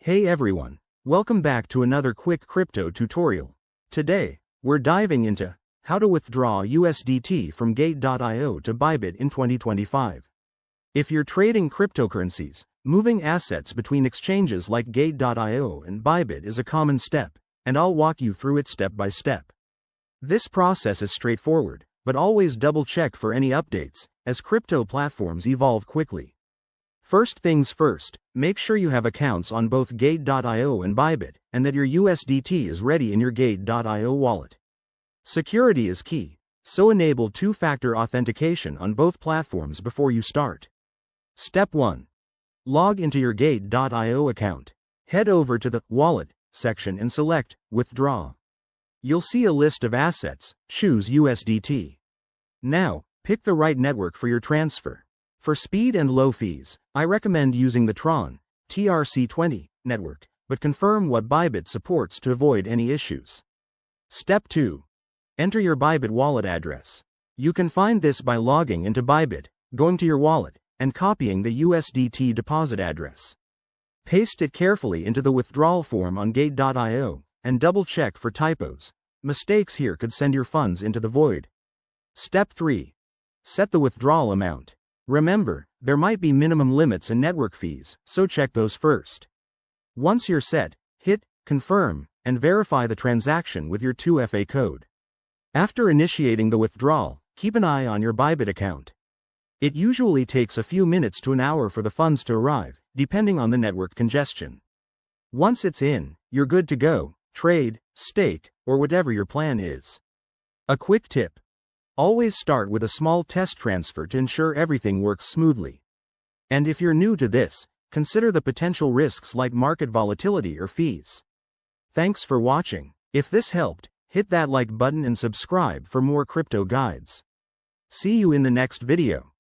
Hey everyone, welcome back to another quick crypto tutorial. Today, we're diving into how to withdraw USDT from Gate.io to Bybit in 2025. If you're trading cryptocurrencies, moving assets between exchanges like Gate.io and Bybit is a common step, and I'll walk you through it step by step. This process is straightforward, but always double-check for any updates, as crypto platforms evolve quickly. First things first, make sure you have accounts on both Gate.io and Bybit, and that your USDT is ready in your Gate.io wallet. Security is key, so enable two-factor authentication on both platforms before you start. Step 1. Log into your Gate.io account. Head over to the Wallet section and select Withdraw. You'll see a list of assets. Choose USDT. Now, pick the right network for your transfer. For speed and low fees, I recommend using the Tron TRC20 network, but confirm what Bybit supports to avoid any issues. Step 2. Enter your Bybit wallet address. You can find this by logging into Bybit, going to your wallet, and copying the USDT deposit address. Paste it carefully into the withdrawal form on Gate.io, and double-check for typos. Mistakes here could send your funds into the void. Step 3. Set the withdrawal amount. Remember, there might be minimum limits and network fees, so check those first. Once you're set, hit Confirm, and verify the transaction with your 2FA code. After initiating the withdrawal, keep an eye on your Bybit account. It usually takes a few minutes to an hour for the funds to arrive, depending on the network congestion. Once it's in, you're good to go, trade, stake, or whatever your plan is. A quick tip. Always start with a small test transfer to ensure everything works smoothly. And if you're new to this, consider the potential risks like market volatility or fees. Thanks for watching. If this helped, hit that like button and subscribe for more crypto guides. See you in the next video.